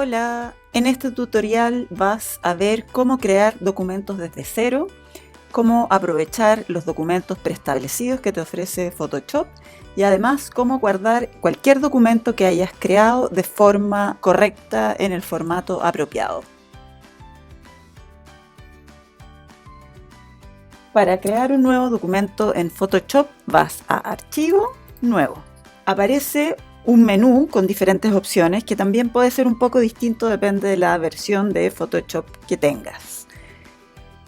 Hola, en este tutorial vas a ver cómo crear documentos desde cero, cómo aprovechar los documentos preestablecidos que te ofrece Photoshop y además cómo guardar cualquier documento que hayas creado de forma correcta en el formato apropiado. Para crear un nuevo documento en Photoshop vas a Archivo, Nuevo. Aparece un menú con diferentes opciones que también puede ser un poco distinto, depende de la versión de Photoshop que tengas.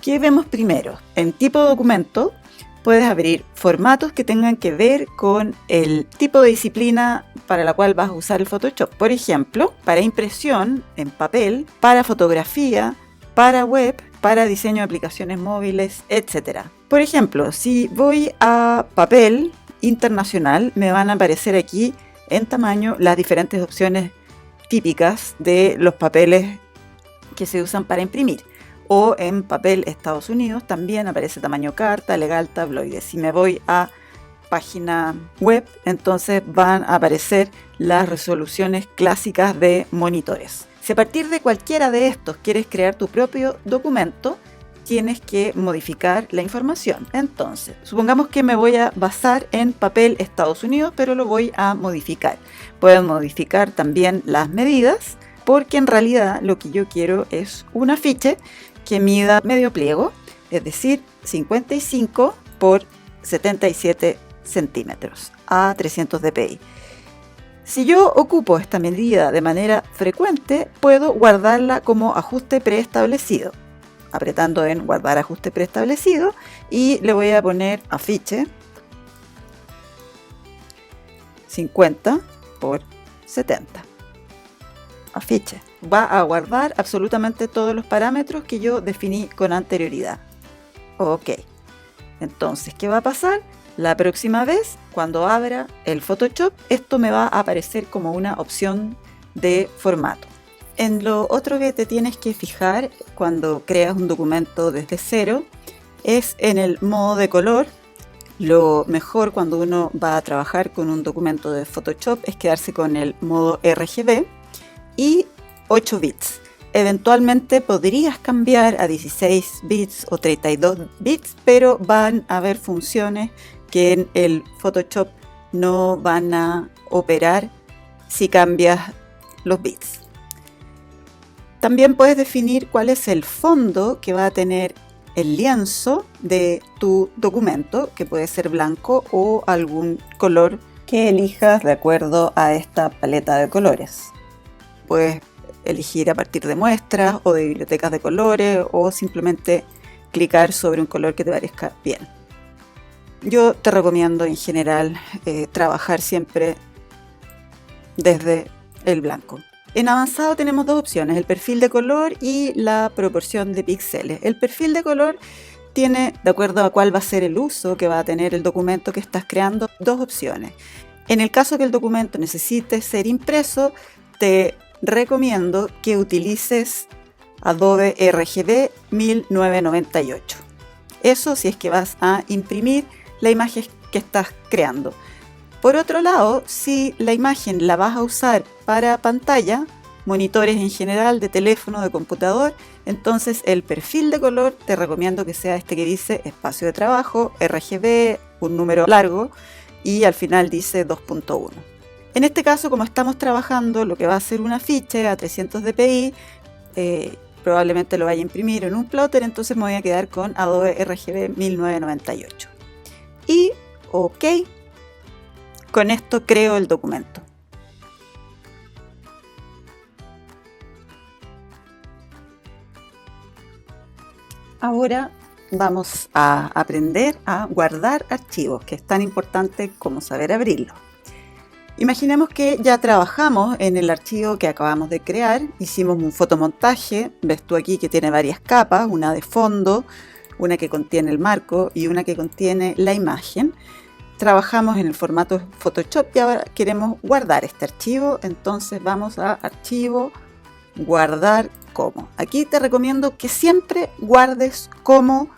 ¿Qué vemos primero? En tipo de documento puedes abrir formatos que tengan que ver con el tipo de disciplina para la cual vas a usar el Photoshop. Por ejemplo, para impresión en papel, para fotografía, para web, para diseño de aplicaciones móviles, etc. Por ejemplo, si voy a papel internacional, me van a aparecer aquí en tamaño las diferentes opciones típicas de los papeles que se usan para imprimir. O en papel Estados Unidos también aparece tamaño carta, legal, tabloide. Si me voy a página web, entonces van a aparecer las resoluciones clásicas de monitores. Si a partir de cualquiera de estos quieres crear tu propio documento, tienes que modificar la información. Entonces, supongamos que me voy a basar en papel Estados Unidos, pero lo voy a modificar. Puedo modificar también las medidas, porque en realidad lo que yo quiero es un afiche que mida medio pliego, es decir, 55 por 77 centímetros a 300 dpi. Si yo ocupo esta medida de manera frecuente, puedo guardarla como ajuste preestablecido, apretando en guardar ajuste preestablecido, y le voy a poner afiche 50 por 70. Afiche. Va a guardar absolutamente todos los parámetros que yo definí con anterioridad. Ok. Entonces, ¿qué va a pasar? La próxima vez, cuando abra el Photoshop, esto me va a aparecer como una opción de formato. En lo otro que te tienes que fijar cuando creas un documento desde cero es en el modo de color. Lo mejor cuando uno va a trabajar con un documento de Photoshop es quedarse con el modo RGB y 8 bits. Eventualmente podrías cambiar a 16 bits o 32 bits, pero van a haber funciones que en el Photoshop no van a operar si cambias los bits. También puedes definir cuál es el fondo que va a tener el lienzo de tu documento, que puede ser blanco o algún color que elijas de acuerdo a esta paleta de colores. Puedes elegir a partir de muestras o de bibliotecas de colores o simplemente clicar sobre un color que te parezca bien. Yo te recomiendo en general trabajar siempre desde el blanco. En avanzado tenemos dos opciones, el perfil de color y la proporción de píxeles. El perfil de color tiene, de acuerdo a cuál va a ser el uso que va a tener el documento que estás creando, dos opciones. En el caso que el documento necesite ser impreso, te recomiendo que utilices Adobe RGB 1998. Eso si es que vas a imprimir la imagen que estás creando. Por otro lado, si la imagen la vas a usar para pantalla, monitores en general, de teléfono, de computador, entonces el perfil de color te recomiendo que sea este que dice espacio de trabajo, RGB, un número largo y al final dice 2.1. En este caso, como estamos trabajando lo que va a ser un afiche a 300 dpi, probablemente lo vaya a imprimir en un plotter, entonces me voy a quedar con Adobe RGB 1998. Y OK. Con esto creo el documento. Ahora vamos a aprender a guardar archivos, que es tan importante como saber abrirlos. Imaginemos que ya trabajamos en el archivo que acabamos de crear, hicimos un fotomontaje, ves tú aquí que tiene varias capas, una de fondo, una que contiene el marco y una que contiene la imagen. Trabajamos en el formato Photoshop y ahora queremos guardar este archivo, entonces vamos a Archivo, Guardar como. Aquí te recomiendo que siempre guardes como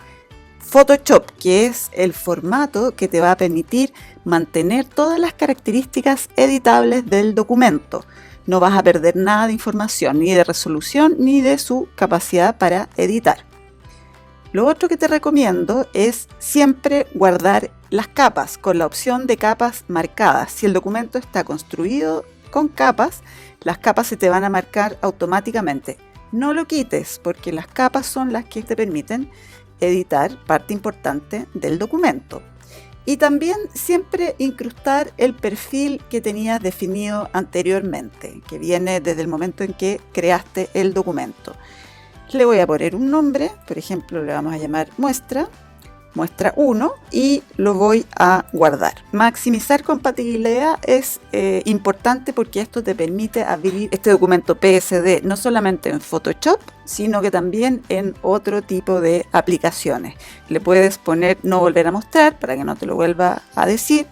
Photoshop, que es el formato que te va a permitir mantener todas las características editables del documento. no vas a perder nada de información, ni de resolución, ni de su capacidad para editar. Lo otro que te recomiendo es siempre guardar las capas con la opción de capas marcadas. Si el documento está construido con capas, las capas se te van a marcar automáticamente. No lo quites porque las capas son las que te permiten editar parte importante del documento. Y también siempre incrustar el perfil que tenías definido anteriormente, que viene desde el momento en que creaste el documento. Le voy a poner un nombre, por ejemplo, le vamos a llamar muestra 1 y lo voy a guardar. Maximizar compatibilidad es importante porque esto te permite abrir este documento PSD no solamente en Photoshop, sino que también en otro tipo de aplicaciones. Le puedes poner no volver a mostrar para que no te lo vuelva a decir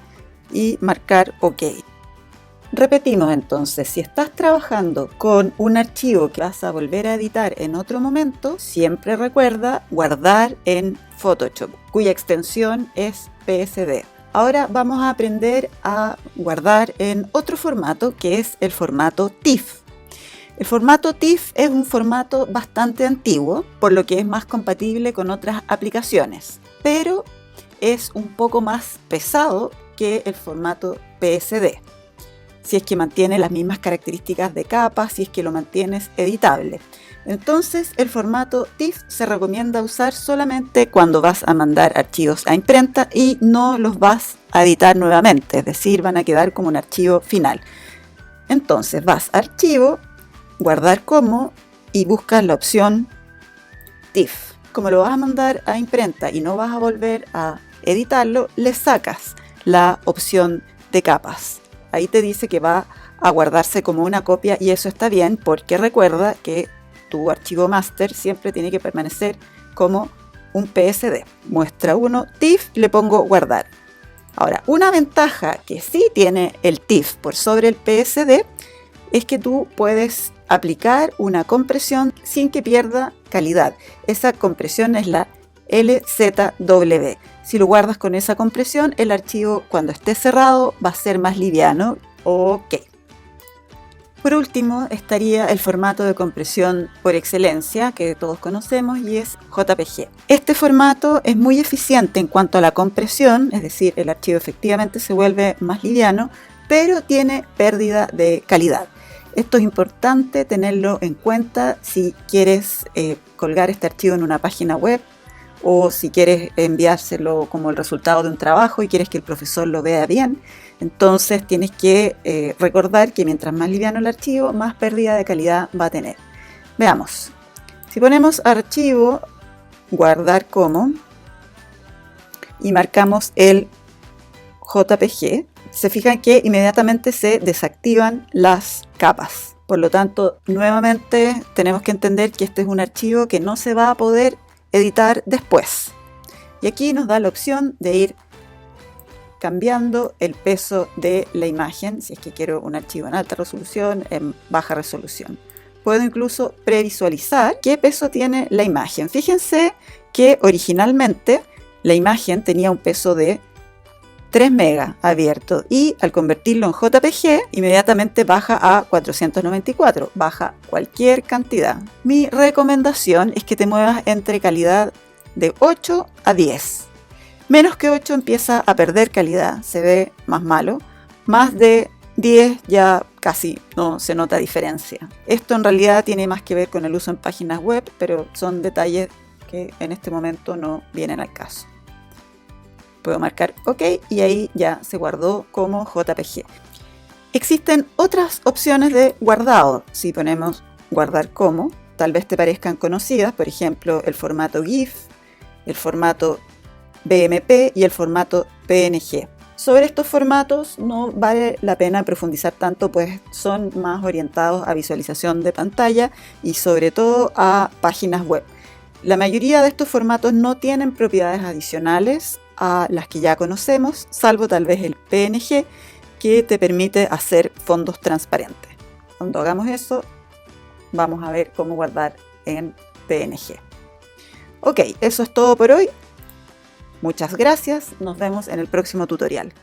y marcar OK. Repetimos entonces, si estás trabajando con un archivo que vas a volver a editar en otro momento, siempre recuerda guardar en Photoshop, cuya extensión es PSD. Ahora vamos a aprender a guardar en otro formato que es el formato TIFF. El formato TIFF es un formato bastante antiguo, por lo que es más compatible con otras aplicaciones, pero es un poco más pesado que el formato PSD. Si es que mantiene las mismas características de capa, si es que lo mantienes editable. Entonces, el formato TIFF se recomienda usar solamente cuando vas a mandar archivos a imprenta y no los vas a editar nuevamente, es decir, van a quedar como un archivo final. Entonces, vas a Archivo, Guardar como y buscas la opción TIFF. Como lo vas a mandar a imprenta y no vas a volver a editarlo, le sacas la opción de capas. Ahí te dice que va a guardarse como una copia y eso está bien porque recuerda que tu archivo master siempre tiene que permanecer como un PSD. Muestra 1 TIFF, le pongo guardar. Ahora, una ventaja que sí tiene el TIFF por sobre el PSD es que tú puedes aplicar una compresión sin que pierda calidad. Esa compresión es la LZW. Si lo guardas con esa compresión, el archivo cuando esté cerrado va a ser más liviano. OK. Por último, estaría el formato de compresión por excelencia que todos conocemos y es JPG. Este formato es muy eficiente en cuanto a la compresión, es decir, el archivo efectivamente se vuelve más liviano, pero tiene pérdida de calidad. Esto es importante tenerlo en cuenta si quieres colgar este archivo en una página web o si quieres enviárselo como el resultado de un trabajo y quieres que el profesor lo vea bien. Entonces tienes que recordar que mientras más liviano el archivo, más pérdida de calidad va a tener. Veamos. Si ponemos archivo, guardar como y marcamos el JPG, se fijan que inmediatamente se desactivan las capas. Por lo tanto, nuevamente tenemos que entender que este es un archivo que no se va a poder editar después. Y aquí nos da la opción de ir cambiando el peso de la imagen, si es que quiero un archivo en alta resolución, en baja resolución. Puedo incluso previsualizar qué peso tiene la imagen. Fíjense que originalmente la imagen tenía un peso de 3 megas abierto y al convertirlo en JPG inmediatamente baja a 494, baja cualquier cantidad. Mi recomendación es que te muevas entre calidad de 8 a 10. Menos que 8 empieza a perder calidad, se ve más malo. Más de 10 ya casi no se nota diferencia. Esto en realidad tiene más que ver con el uso en páginas web, pero son detalles que en este momento no vienen al caso. Puedo marcar OK y ahí ya se guardó como JPG. Existen otras opciones de guardado. Si ponemos guardar como, tal vez te parezcan conocidas, por ejemplo, el formato GIF, el formato BMP y el formato PNG. Sobre estos formatos no vale la pena profundizar tanto, pues son más orientados a visualización de pantalla y sobre todo a páginas web. La mayoría de estos formatos no tienen propiedades adicionales a las que ya conocemos, salvo tal vez el PNG, que te permite hacer fondos transparentes. Cuando hagamos eso, vamos a ver cómo guardar en PNG. OK, eso es todo por hoy. Muchas gracias, nos vemos en el próximo tutorial.